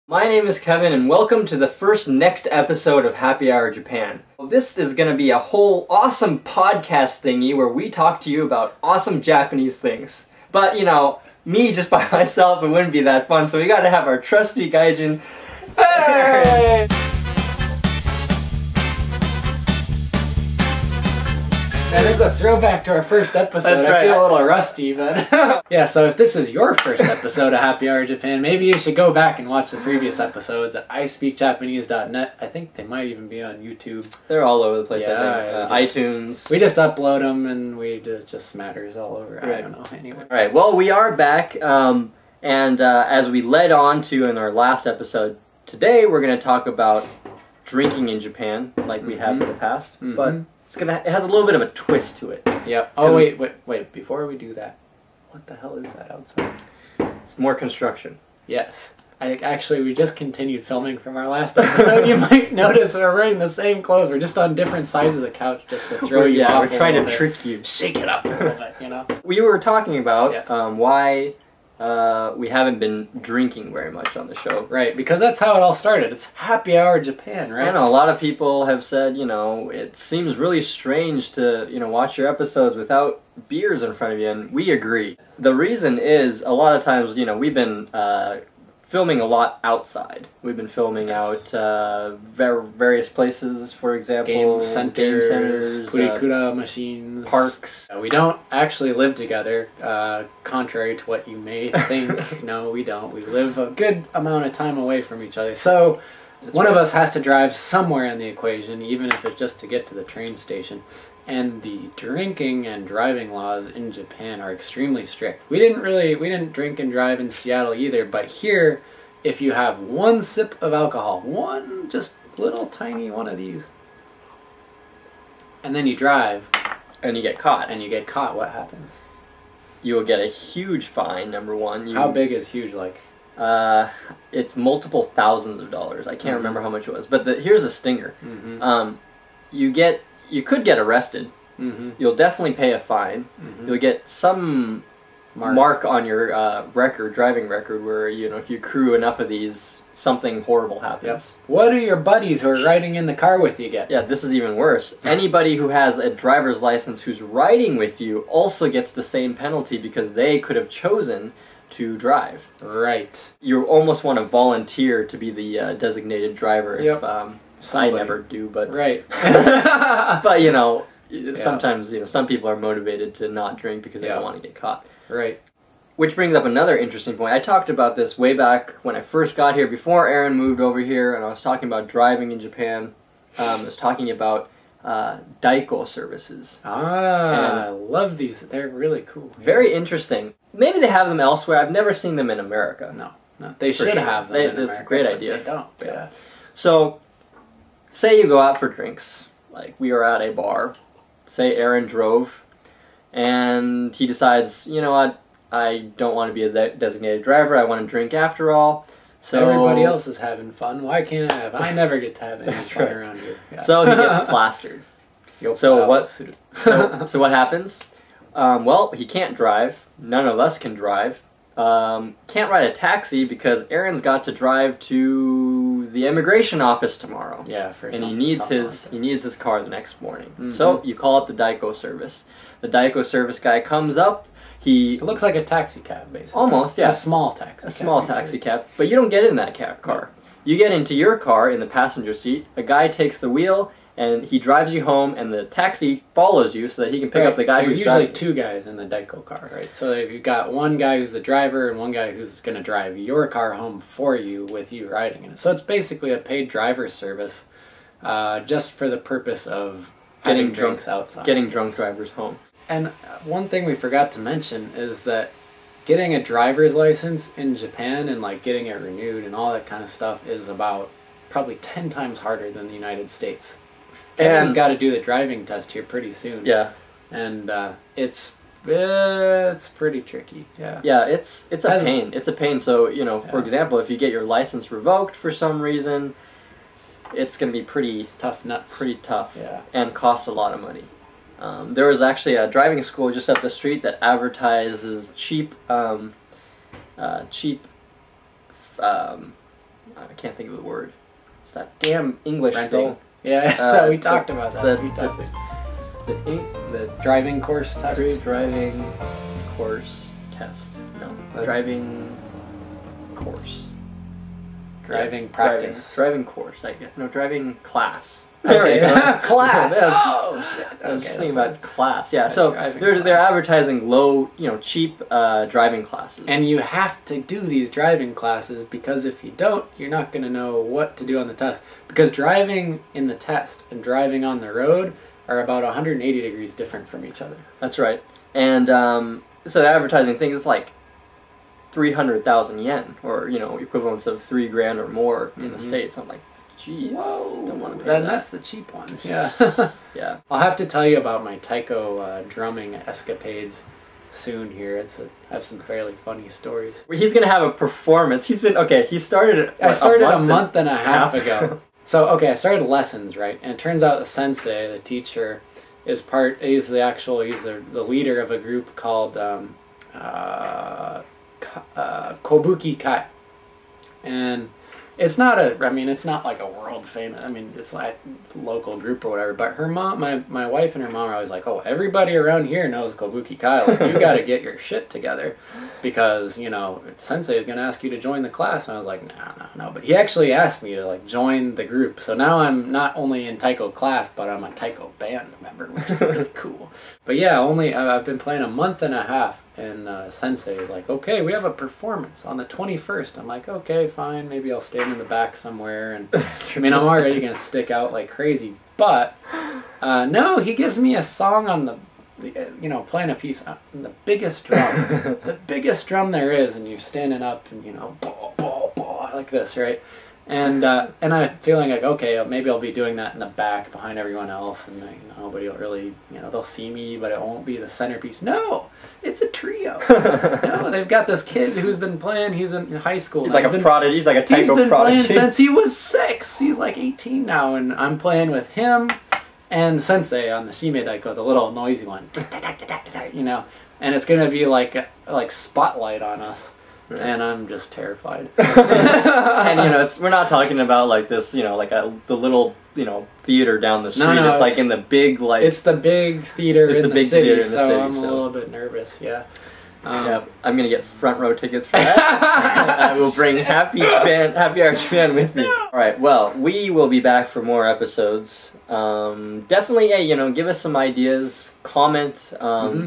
My name is Kevin and welcome to the first next episode of Happy Hour Japan. This is going to be a whole awesome podcast thingy where we talk to you about awesome Japanese things. But, you know, me just by myself, it wouldn't be that fun, so we gotta have our trusty gaijin. Hey! That is a throwback to our first episode. That's right. I feel a little rusty, but... yeah, so if this is your first episode of Happy Hour Japan, maybe you should go back and watch the previous episodes at ispeakjapanese.net. I think they might even be on YouTube. They're all over the place, Yeah, I think. iTunes. We just upload them and it just smatters all over. Right. I don't know, anyway. Alright, well, we are back, and as we led on to in our last episode, today we're going to talk about drinking in Japan, like we have in the past, but... it has a little bit of a twist to it. Yep. Oh, wait. Before we do that, what the hell is that outside? It's more construction. Yes. We just continued filming from our last episode. You might notice we're wearing the same clothes. We're just on different sides of the couch just to throw you off. We're trying to trick you. Shake it up a little bit, you know? We were talking about why we haven't been drinking very much on the show. Right, because that's how it all started. It's Happy Hour Japan, right? I know, a lot of people have said, you know, it seems really strange to, you know, watch your episodes without beers in front of you, and we agree. The reason is, a lot of times, you know, we've been filming a lot outside. We've been filming out various places, for example, game centers, kurikura machines, parks. We don't actually live together, contrary to what you may think. No, we don't. We live a good amount of time away from each other. So one of us has to drive somewhere in the equation, even if it's just to get to the train station. And the drinking and driving laws in Japan are extremely strict. We didn't drink and drive in Seattle either, but here, if you have one sip of alcohol, one just little tiny one of these, and then you drive, and you get caught. What happens? You will get a huge fine, number one. How big is huge, like? It's multiple thousands of dollars. I can't remember how much it was, but here's the stinger. You could get arrested. You'll definitely pay a fine. You'll get some mark on your driving record, where, you know, if you crew enough of these, something horrible happens. Yep. What do your buddies who are riding in the car with you get? Yeah, this is even worse. Anybody who has a driver's license who's riding with you also gets the same penalty because they could have chosen to drive. Right. You almost want to volunteer to be the designated driver if... I never do, but right. But you know, sometimes some people are motivated to not drink because they don't want to get caught. Right. Which brings up another interesting point. I talked about this way back when I first got here, before Aaron moved over here, and I was talking about driving in Japan. I was talking about taiko services. I love these. They're really cool. Very interesting. Maybe they have them elsewhere. I've never seen them in America. No, they should have them. That's a great idea. They don't. Yeah. So, say you go out for drinks, like we are at a bar, say Aaron drove, and he decides, you know what, I don't want to be a designated driver, I want to drink after all. So everybody else is having fun, why can't I have? I never get to have any fun around here. Yeah. So he gets plastered. So what happens? Well, he can't drive, none of us can drive. Can't ride a taxi because Aaron's got to drive to the immigration office tomorrow. Yeah, and he needs his car the next morning. So you call up the taiko service. The taiko service guy comes up. It looks like a taxi cab, basically. Almost, yeah. A small taxi. A small taxi cab, but you don't get in that car. You get into your car in the passenger seat. A guy takes the wheel. And he drives you home, and the taxi follows you so that he can pick up the guy who's driving. Usually two guys in the taiko car, right? So if you've got one guy who's the driver and one guy who's going to drive your car home for you with you riding in it. So it's basically a paid driver service just for the purpose of getting drinks outside. Getting drunk drivers home. And one thing we forgot to mention is that getting a driver's license in Japan and like getting it renewed and all that kind of stuff is about probably 10 times harder than the United States. Evan's got to do the driving test here pretty soon. Yeah. And it's pretty tricky. Yeah. Yeah, it's a pain. It's a pain. So, you know, for example, if you get your license revoked for some reason, it's going to be pretty tough nuts. Pretty tough. Yeah. And costs a lot of money. There was actually a driving school just up the street that advertises cheap I can't think of the word. It's that damn English Renting. thing. Yeah, we talked about that. The driving course test. Driving course test. No, driving course. Driving practice. Driving course. I guess. No, driving class. Okay. Class. Oh shit. I was Okay, thinking about class. Yeah. So they're advertising low, cheap driving classes. And you have to do these driving classes because if you don't, you're not going to know what to do on the test. Because driving in the test and driving on the road are about 180 degrees different from each other. That's right. And so the advertising thing is like 300,000 yen, or equivalents of $3,000 or more in the States. I'm like, geez, don't want to pay that. That's the cheap one. Yeah. Yeah. I'll have to tell you about my taiko drumming escapades soon here. I have some fairly funny stories. He's gonna have a performance. He started. I started a month and a half ago. So I started lessons, right? And it turns out the sensei, the teacher, he's the leader of a group called Kobuki Kai. And it's not like a world famous, it's like a local group or whatever, but her mom, my wife and her mom are always like, oh, everybody around here knows Kobuki Kai, like, you gotta get your shit together, because, sensei is gonna ask you to join the class, and I was like, no, but he actually asked me to, like, join the group, so now I'm not only in taiko class, but I'm a taiko band member, which is really cool. But yeah, I've been playing a month and a half, and sensei like, okay, we have a performance on the 21st. I'm like, okay, fine, maybe I'll stand in the back somewhere, and I'm already gonna stick out like crazy, but no, he gives me a song on the playing a piece on the biggest drum, the biggest drum there is, and you're standing up and bah, bah, bah, like this, right? And I'm feeling like, okay, maybe I'll be doing that in the back behind everyone else, and nobody will really, they'll see me, but it won't be the centerpiece. No, it's a trio. They've got this kid who's been playing. He's in high school. He's like a prodigy. He's like a taiko prodigy. He's been playing since he was 6. He's like 18 now, and I'm playing with him and sensei on the shime daiko, the little noisy one. And it's gonna be like spotlight on us. Right. And I'm just terrified. And we're not talking about like this, like the little theater down the street. No, it's like in the big It's the big theater in the city. So I'm a little bit nervous. Yeah. Yeah, I'm gonna get front row tickets for that. I will bring Happy Hour Japan with me. All right. Well, we will be back for more episodes. Definitely, give us some ideas. Comment.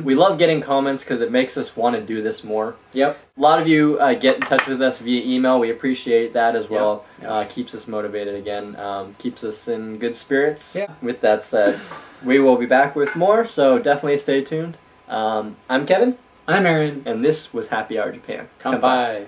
We love getting comments because it makes us want to do this more. Yep. A lot of you get in touch with us via email. We appreciate that as well. Yep. Keeps us motivated again. Keeps us in good spirits. Yeah. With that said, we will be back with more, so definitely stay tuned. I'm Kevin. I'm Aaron. And this was Happy Hour Japan. Come by.